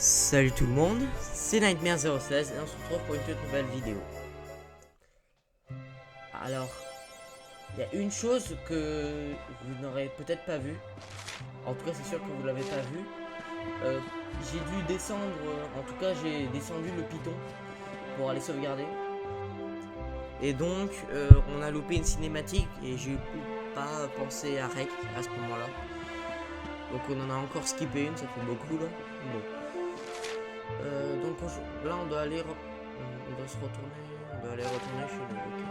Salut tout le monde, c'est Nightmare016 et on se retrouve pour une toute nouvelle vidéo. Alors, il y a une chose que vous n'aurez peut-être pas vue. En tout cas, c'est sûr que vous l'avez pas vue. J'ai dû descendre, en tout cas j'ai descendu le Python pour aller sauvegarder. Et donc, on a loupé une cinématique et j'ai pas pensé à Rec à ce moment-là. Donc on en a encore skippé une, ça fait beaucoup là. Bon. Donc là on doit aller on doit se retourner, on doit aller retourner chez nous. Okay.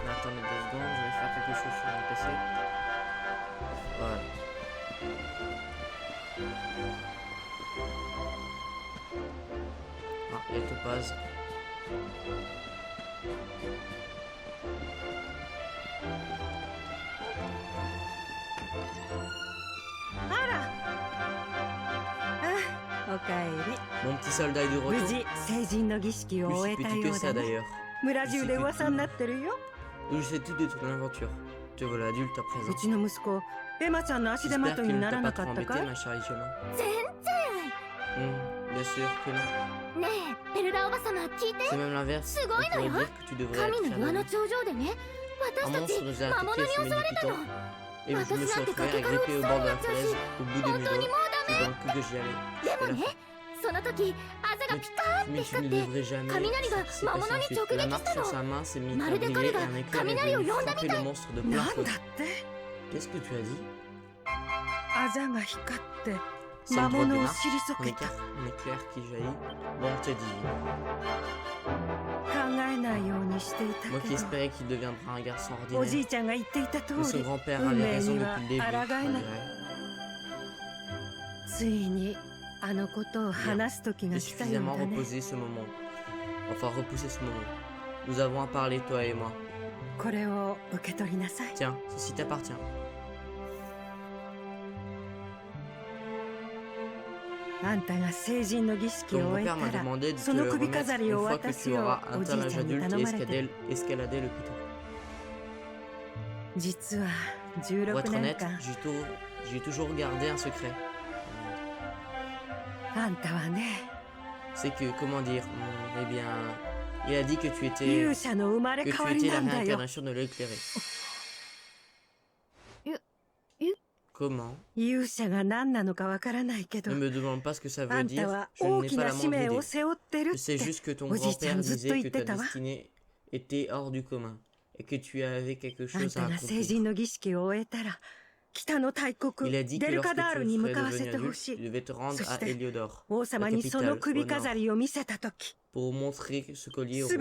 Mais attendez 2 secondes, je vais faire quelque chose sur mon PC. Voilà. Ah, il y a Topaz. Mon petit soldat est de retour. Plus petit que ça d'ailleurs. Je sais tout de ton aventure. Te voilà adulte à présent. J'espère qu'il ne t'a pas trop embêté, ma chérie Fiona. Bien sûr que non. C'est même l'inverse. On pourrait dire que tu devrais être fier de nous. Un monstre nous a attaqué au sommet du Python. Et je me suis retrouvé agrippé au bord de la falaise, au bout des mélos. C'est dans le coup que j'y allais. Mais tu ne devrais jamais. La marque sur sa main s'est mise à briller et un éclair est venu frapper le monstre de plein feu. Qu'est-ce que tu as dit? C'est une drôle de marque, un éclair qui jaillit. Bon, on te dit. Moi qui espérais qu'il deviendra un garçon ordinaire. Mais son grand-père avait raison depuis le début, on dirait. J'ai suffisamment reposé ce moment. Enfin, repoussé ce moment. Nous avons à parler, toi et moi. Tiens, ceci t'appartient. Ton grand-père m'a demandé de te le remettre une fois que tu auras atteint l'âge adulte et escaladé le Python. Pour être honnête, j'ai toujours gardé un secret. C'est que, comment dire, eh bien, il a dit que tu étais la réincarnation de l'éclairé. Comment? Ne me demande pas ce que ça veut dire, je n'ai pas la moindre idée. Je sais juste que ton grand-père disait que ta destinée était hors du commun et que tu avais quelque chose à accomplir. Il a dit que lorsque tu serais devenu adulte, tu devais te rendre à Heliodor, la capitale, au nord, pour montrer ce collier au roi.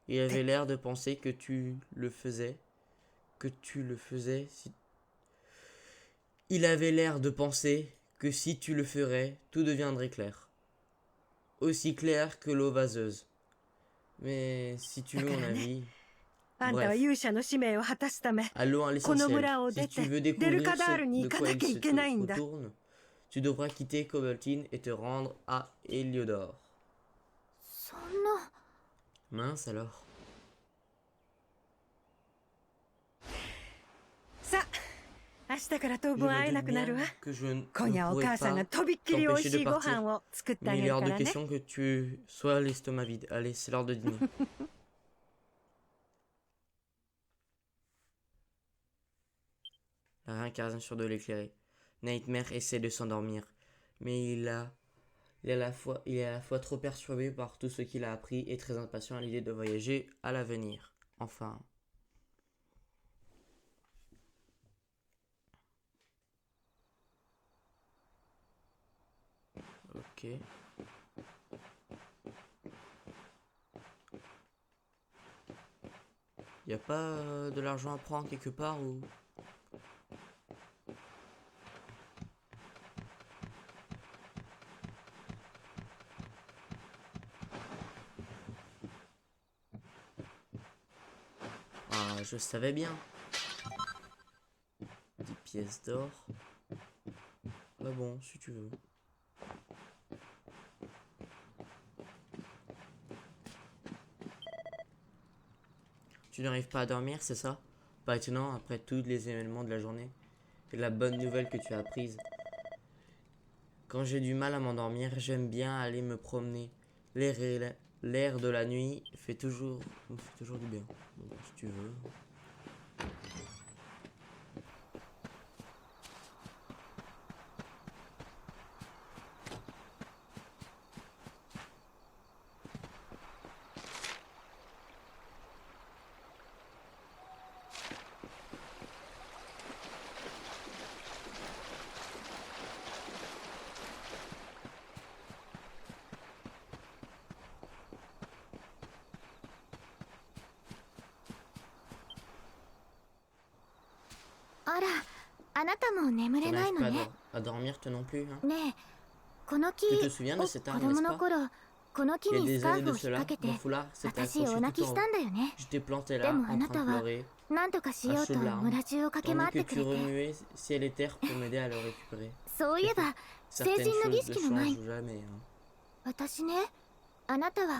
Il avait l'air de penser que tu le faisais, Il avait l'air de penser que si tu le ferais, tout deviendrait clair. Aussi clair que l'eau vaseuse. Mais si tu veux mon avis... Bref, allons à l'essentiel. Si tu veux découvrir de quoi il se retourne, tu devras quitter Cobaltine et te rendre à Heliodor. Mince alors. Que je ne pourrais pas t'empêcher de partir. Mais il est hors de question que tu sois l'estomac vide. Allez, c'est l'heure de dîner. La réincarnation de l'éclairé. Nightmare essaie de s'endormir, mais il est à la fois trop perturbé par tout ce qu'il a appris et très impatient à l'idée de voyager à l'avenir. Enfin. Ok. Y a pas de l'argent à prendre quelque part ou... Ah, je savais bien. 10 pièces d'or. Bah bon, si tu veux. Tu n'arrives pas à dormir, c'est ça? Pas étonnant après tous les événements de la journée et la bonne nouvelle que tu as apprise. Quand j'ai du mal à m'endormir, j'aime bien aller me promener. L'air de la nuit me fait toujours du bien. Bon, si tu veux. Tu n'arrives pas à dormir toi non plus, hein? Tu te souviens de cet arbre, n'est-ce pas? Il y a des années de cela, mon foulard s'était accroché tout en haut. J'étais planté là, en train de pleurer, à chaudes larmes, tandis que tu remuais ciel et terre pour m'aider à le récupérer. Certaines choses ne changent jamais, hein.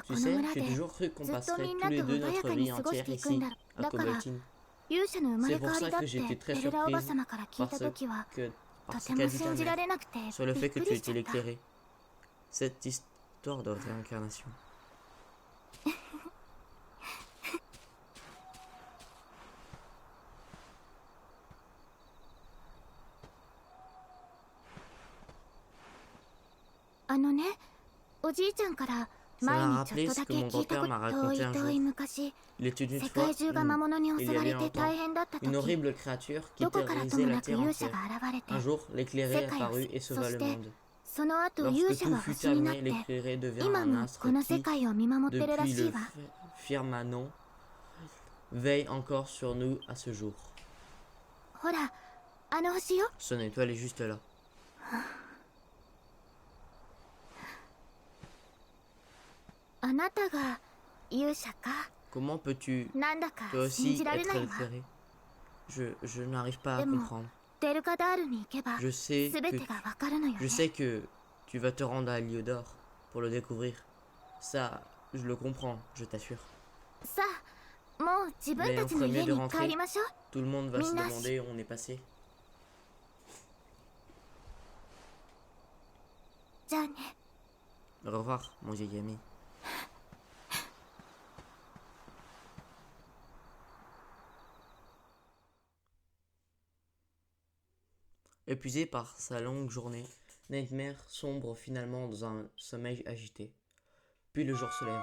Tu sais, j'ai toujours cru qu'on passerait tous les deux notre vie entière ici, à Cobalt-Inn. C'est pour ça que j'étais très surprise parce qu'a dit ta mère sur le fait que tu étais l'éclairé. Cette histoire de réincarnation. Ça m'a rappelé ce que mon grand-père m'a raconté un jour. Il était une fois, il y avait longtemps, une horrible créature qui terrorisait la terre entière. Un jour, l'éclairé apparut et sauva le monde. Lorsque tout fut terminé, l'éclairé devient un astre qui, depuis le firmament, veille encore sur nous à ce jour. Son étoile est juste là. Comment peux-tu, toi aussi, être éclairé? Je n'arrive pas à comprendre. Je sais que tu vas te rendre à Heliodor pour le découvrir. Ça, je le comprends, je t'assure. Mais on ferait mieux de rentrer. Tout le monde va se demander où on est passé. Au revoir, mon vieil ami. Épuisé par sa longue journée, Nightmare sombre finalement dans un sommeil agité. Puis le jour se lève.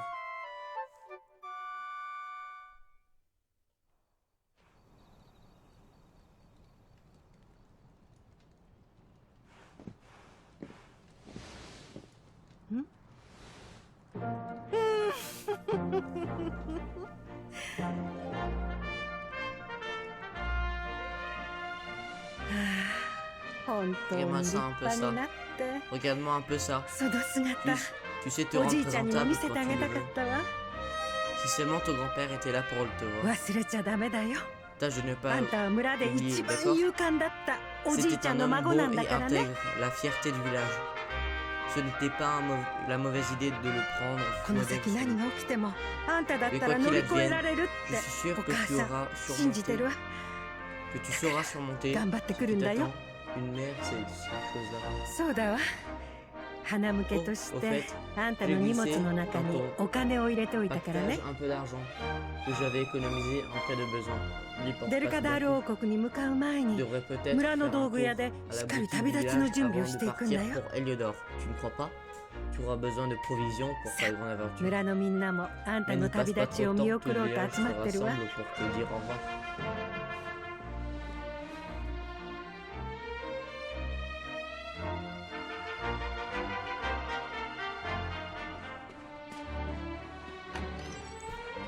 Regarde-moi ça un peu ça. Regarde-moi un peu ça. Tu sais te rendre présentable quand tu le veux. Si seulement ton grand-père était là pour te voir. Tâche de ne pas oublier, d'accord? C'était un homme beau et intègre, la fierté du village. Ce n'était pas la mauvaise idée de le prendre modèle. Mais quoi qu'il advienne, je suis sûr que tu sauras surmonter ce qui t'attend. Une mère, c'est cette chose-là. Au fait, j'ai glissé dans ton paquetage un peu d'argent que j'avais économisé en cas de besoin. N'y pense pas tout d'un coup. Tu devrais peut-être faire un tour à la boutique du village avant de partir pour Heliodor. Tu ne crois pas? Tu auras besoin de provisions pour ta grande aventure. Mais ne passe pas trop de temps, tout le village se rassemble pour te dire au revoir.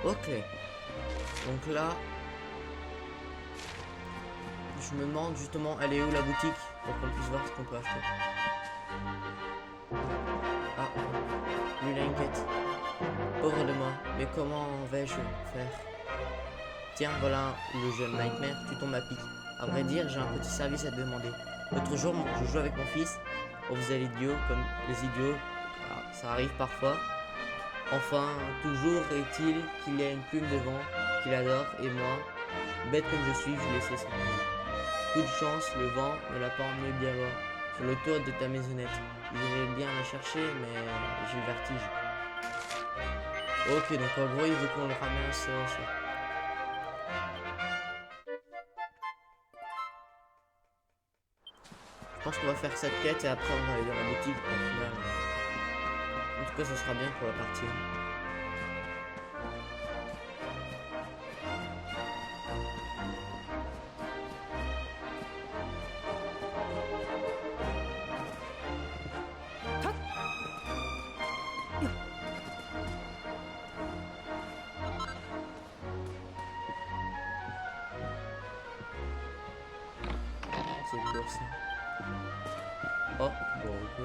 Ok, donc là, je me demande justement, elle est où la boutique pour qu'on puisse voir ce qu'on peut acheter. Ah, lui il a une quête. Pauvre de moi, mais comment vais-je faire? Tiens, voilà le jeune Nightmare, tu tombes à pic. À vrai dire, j'ai un petit service à te demander. L'autre jour, je jouais avec mon fils. On faisait l'idiot, comme les idiots. Ah, ça arrive parfois. Enfin, toujours est-il qu'il y a une plume devant, qu'il adore, et moi, bête comme je suis, je laissais s'envoler. Coup de chance, le vent ne l'a pas emmené bien loin, sur le toit de ta maisonnette. J'irais bien la chercher, mais j'ai le vertige. Ok, donc en gros, il veut qu'on le ramasse. Je pense qu'on va faire cette quête et après on va aller dans la boutique au final. En tout cas, ça sera bien pour la partie 1. C'est quoi ça? Oh, bon, ok.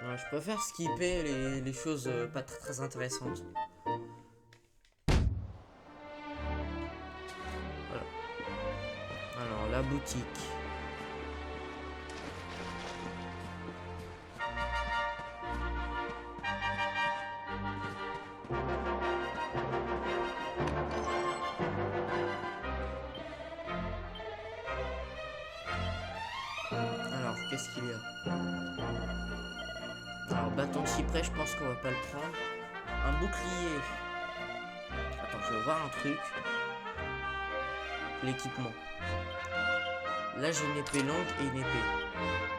Ouais, je préfère skipper les choses pas très intéressantes. Voilà. Alors, la boutique. Alors, qu'est-ce qu'il y a? Alors, bâton de cyprès, je pense qu'on va pas le prendre. Un bouclier. Attends, je vais voir un truc. L'équipement. Là, j'ai une épée longue et une épée.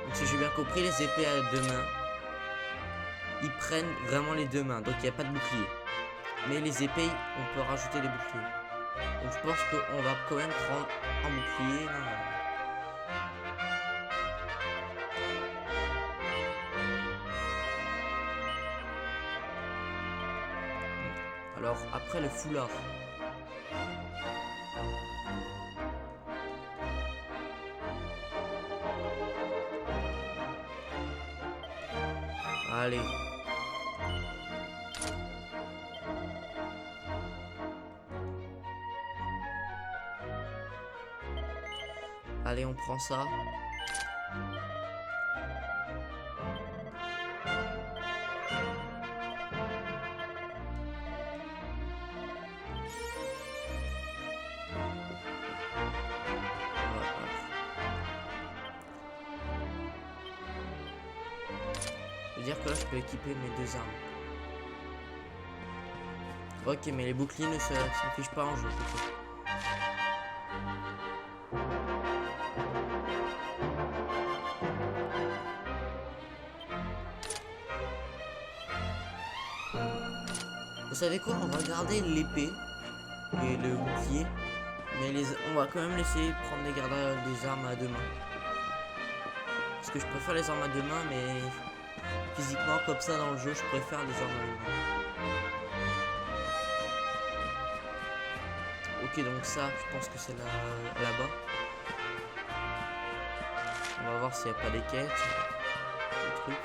Donc, si j'ai bien compris, les épées à 2 mains, ils prennent vraiment les 2 mains. Donc, il n'y a pas de bouclier. Mais les épées, on peut rajouter des boucliers. Donc, je pense qu'on va quand même prendre un bouclier. Là. Alors, après le foulard. Allez. Allez, on prend ça. Je veux dire que là, je peux équiper mes 2 armes. Ok, mais les boucliers ne s'affichent pas en jeu. Vous savez quoi? On va garder l'épée et le bouclier. Mais on va quand même laisser prendre des armes à 2 mains. Parce que je préfère les armes à 2 mains, mais physiquement, comme ça dans le jeu, je préfère les armes à 2 mains. Ok, donc ça, je pense que c'est là-bas. On va voir s'il n'y a pas des quêtes, des trucs.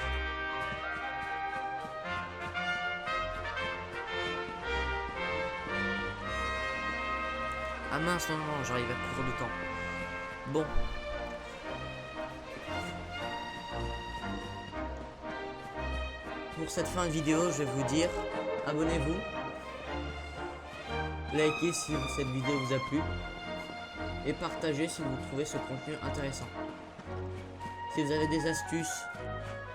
Ah mince, non, j'arrive à court de temps. Bon. Pour cette fin de vidéo, je vais vous dire, abonnez-vous. Likez si cette vidéo vous a plu. Et partagez si vous trouvez ce contenu intéressant. Si vous avez des astuces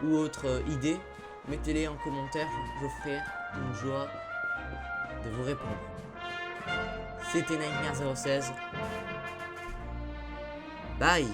ou autres idées, mettez-les en commentaire, je ferai une joie de vous répondre. C'était Nightmare 016. Bye.